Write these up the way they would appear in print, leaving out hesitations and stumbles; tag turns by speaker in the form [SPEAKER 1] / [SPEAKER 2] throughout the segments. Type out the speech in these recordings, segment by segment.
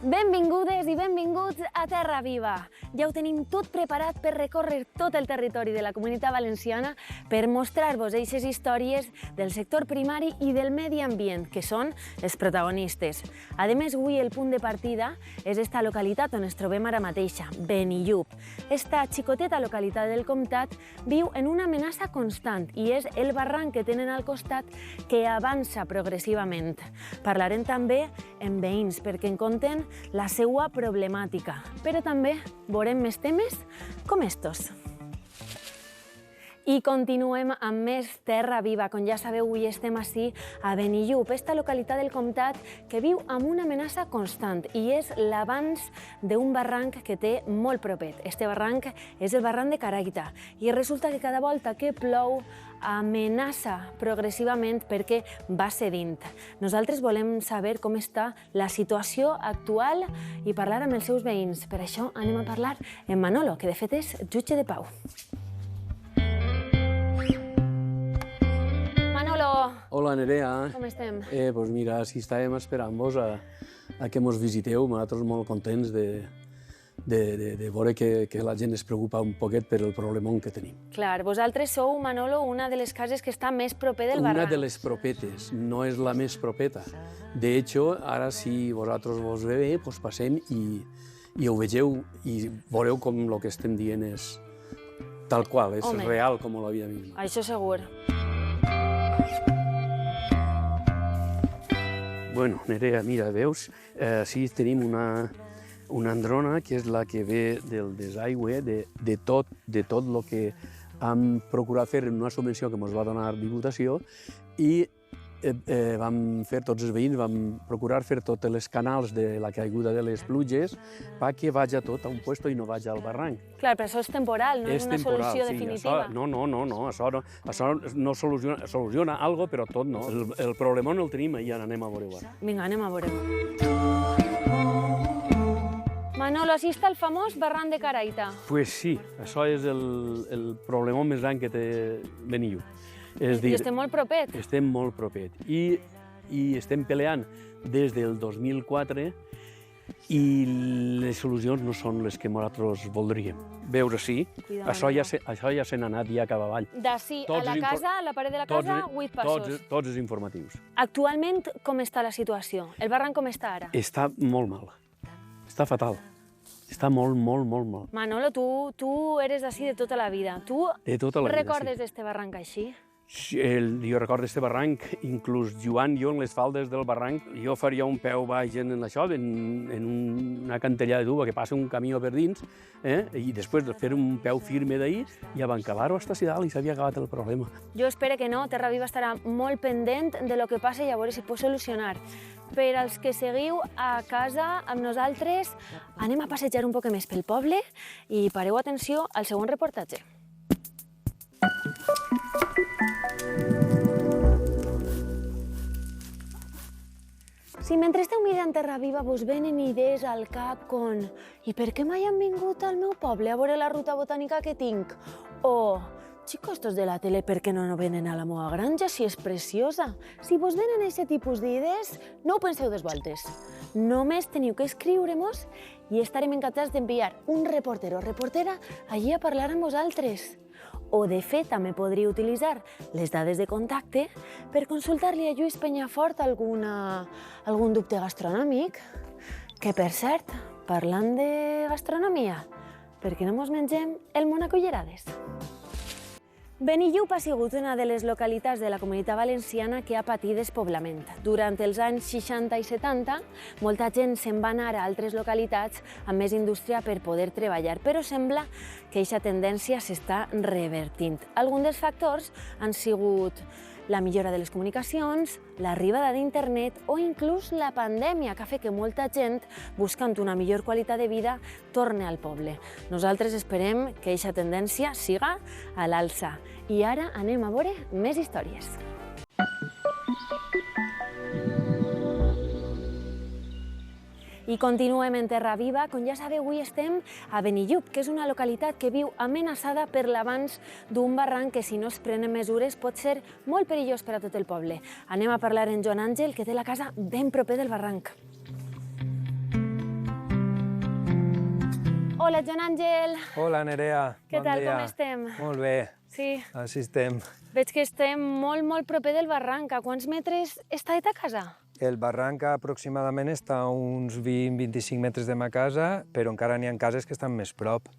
[SPEAKER 1] Benvingudes i benvinguts a Terra Viva. Ja ho tenim tot preparat per recórrer tot el territori de la Comunitat Valenciana per mostrar-vos aquestes històries del sector primari i del medi ambient, que són els protagonistes. A més, avui el punt de partida és esta localitat on ens trobem ara mateixa, Benillup. Esta xicoteta localitat del comtat viu en una amenaça constant i és el barranc que tenen al costat que avança progressivament. Parlarem també amb veïns perquè en conten la seva problemàtica, però també veurem més temes com estos. I continuem amb més Terra Viva. Com ja sabeu, avui estem ací a Benillup, esta localitat del comtat que viu amb una amenaça constant i és l'avanç d'un barranc que té molt propet. Este barranc és el barranc de Caraita i resulta que cada volta que plou amenaça progressivament perquè va cedint. Nosaltres volem saber com està la situació actual i parlar amb els seus veïns. Per això anem a parlar amb Manolo, que de fet és jutge de pau.
[SPEAKER 2] Hola, Nerea.
[SPEAKER 1] Com estem?
[SPEAKER 2] Doncs mira, si estàvem esperant-vos a que mos visiteu, nosaltres molt contents de veure que la gent es preocupa un poquet per el problemón que tenim.
[SPEAKER 1] Clar, vosaltres sou, Manolo, una de les cases que està més proper del barranc.
[SPEAKER 2] Una de les propetes, no és la més propeta. De hecho, ara si vosaltres vos ve bé, doncs passem i ho vegeu i veureu com el que estem dient és tal qual, és real com la vida misma.
[SPEAKER 1] Això segur.
[SPEAKER 2] Bueno, Nerea, mira, veus, sí tenim una androna que és la que ve del desaigüe, de tot el que hem procurat fer en una subvenció que ens va donar Diputació i vam fer, tots els veïns, vam procurar fer tots els canals de la caiguda de les pluges perquè vagi tot a un lloc i no vagi al barranc.
[SPEAKER 1] Clar, però això és temporal, no és una solució definitiva.
[SPEAKER 2] No, això no soluciona algo, però tot no. El problemón el tenim i ara anem a veure-ho ara.
[SPEAKER 1] Vinga, anem a veure-ho. Manolo, així està el famós barranc de Caraita.
[SPEAKER 2] Pues sí, això és el problemón més gran que té Benillup.
[SPEAKER 1] I estem molt propet.
[SPEAKER 2] Estem molt propet. I estem peleant des del 2004 i les solucions no són les que nosaltres voldríem. Veure, sí, això ja se n'ha anat ja cap avall.
[SPEAKER 1] D'ací a la casa, a la paret de la casa, 8 passos.
[SPEAKER 2] Tots els informatius.
[SPEAKER 1] Actualment, com està la situació? El barranc com està ara?
[SPEAKER 2] Està molt mal. Està fatal. Està molt mal.
[SPEAKER 1] Manolo, tu eres d'ací de tota la vida. Tu recordes d'este barranc així?
[SPEAKER 2] Jo recordo este barranc, inclús jugant jo en les faldes del barranc, jo faria un peu baix en això, en una cantellada d'uva que passa un camió per dins, i després de fer un peu firme d'ahir i abancalar-ho hasta si dalt i s'havia acabat el problema.
[SPEAKER 1] Jo espero que no, Terra Viva estarà molt pendent de lo que passa i a veure si pot solucionar. Per als que seguiu a casa amb nosaltres, anem a passejar un poc més pel poble i pareu atenció al següent reportatge. Si mentre esteu mirant Terra Viva vos venen idees al cap com «I per què mai han vingut al meu poble a veure la ruta botànica que tinc?» o «Xicos, estos de la tele, per què no venen a la meva granja si és preciosa?» Si vos venen aquest tipus d'idees, no ho penseu des voltes. Només teniu que escriure-mos i estarem encantats d'enviar un reporter o reportera allí a parlar amb vosaltres. O, de fet, també podria utilitzar les dades de contacte per consultar-li a Lluís Penyafort algun dubte gastronòmic. Que, per cert, parlant de gastronomia, per què no mos mengem el món a cullerades? Benillup ha sigut una de les localitats de la Comunitat Valenciana que ha patit despoblament. Durant els anys 60 i 70, molta gent se'n va anar a altres localitats amb més indústria per poder treballar, però sembla que aquesta tendència s'està revertint. Alguns dels factors han sigut la millora de les comunicacions, l'arribada d'internet o inclús la pandèmia, que ha fet que molta gent, buscant una millor qualitat de vida, torni al poble. Nosaltres esperem que aquesta tendència siga a l'alça. I ara anem a veure més històries. I continuem en Terra Viva. Com ja sabeu, avui estem a Benillup, que és una localitat que viu amenaçada per l'avanç d'un barranc que, si no es prenen mesures, pot ser molt perillós per a tot el poble. Anem a parlar amb Joan Àngel, que té la casa ben proper del barranc. Hola, Joan Àngel.
[SPEAKER 3] Hola, Nerea.
[SPEAKER 1] Què
[SPEAKER 3] Bon
[SPEAKER 1] tal,
[SPEAKER 3] dia.
[SPEAKER 1] com estem?
[SPEAKER 3] Molt bé,
[SPEAKER 1] Sí,
[SPEAKER 3] així estem.
[SPEAKER 1] veig que estem molt proper del barranc. A quants metres està de ta casa?
[SPEAKER 3] El barranc aproximadament està a uns 20-25 metres de ma casa, però encara n'hi ha cases que estan més prop.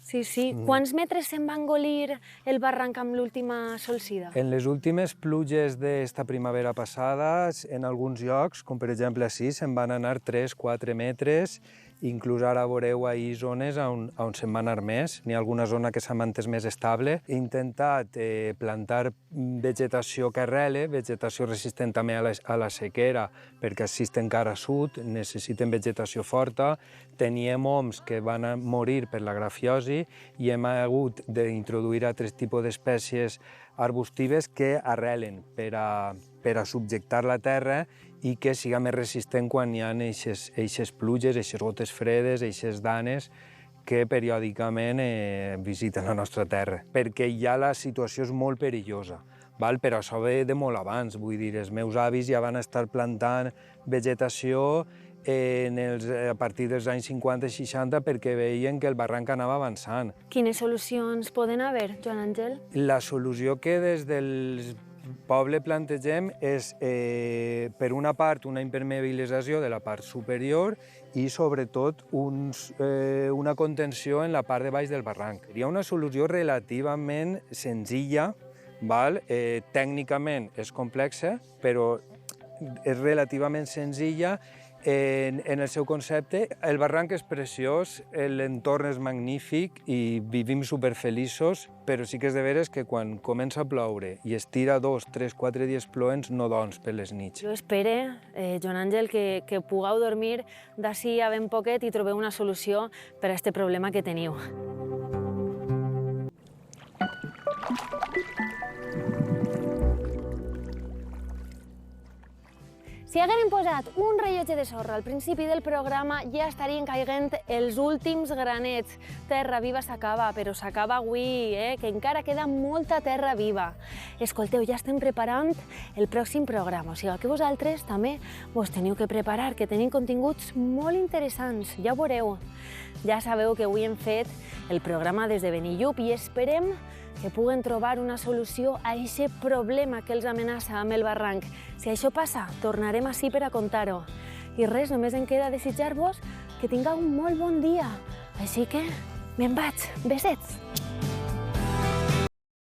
[SPEAKER 1] Sí. Quants metres se'n va engolir el barranc amb l'última solsida?
[SPEAKER 3] En les últimes pluges d'esta primavera passada, en alguns llocs, com per exemple així, se'n van anar 3-4 metres, inclús ara veureu ahir zones on se'n va anar més. N'hi ha alguna zona que s'ha mantès més estable. He intentat plantar vegetació que arrele, vegetació resistent també a la sequera, perquè així encara a sud, necessiten vegetació forta. Teníem oms que van morir per la grafiosi i hem hagut d'introduir altres tipus d'espècies arbustives que arrelen per a subjectar la terra i que siga més resistent quan hi ha eixes pluges, eixes gotes fredes, eixes danes que periòdicament visiten la nostra terra, perquè ja la situació és molt perillosa. Però això ve de molt abans, vull dir, els meus avis ja van estar plantant vegetació a partir dels anys 50 i 60 perquè veien que el barranc anava avançant.
[SPEAKER 1] Quines solucions poden haver, Joan Àngel?
[SPEAKER 3] La solució que des del poble plantegem és, per una part, una impermeabilització de la part superior i, sobretot, una contenció en la part de baix del barranc. Hi ha una solució relativament senzilla, tècnicament és complexa, però és relativament senzilla en el seu concepte. El barranc és preciós, l'entorn és magnífic i vivim superfeliços, però sí que és de veres que quan comença a ploure i es tira 2, 3, 4 dies ploents no dorms per les nits.
[SPEAKER 1] Jo espero, Joan Àngel, que pugueu dormir d'ací a ben poquet i trobeu una solució per a aquest problema que teniu. Si haguérem posat un rellotge de sorra al principi del programa, ja estarien caient els últims granets. Terra Viva s'acaba, però s'acaba avui, que encara queda molta terra viva. Escolteu, ja estem preparant el pròxim programa, o sigui que vosaltres també vos teniu que preparar, que tenim continguts molt interessants, ja ho veureu. Ja sabeu que avui hem fet el programa des de Benillup i esperem que puguen trobar una solució a aquest problema que els amenaça amb el barranc. Si això passa, tornarem ací per a contar-ho. I res, només em queda desitjar-vos que tingueu un molt bon dia. Així que, me'n vaig. Besets!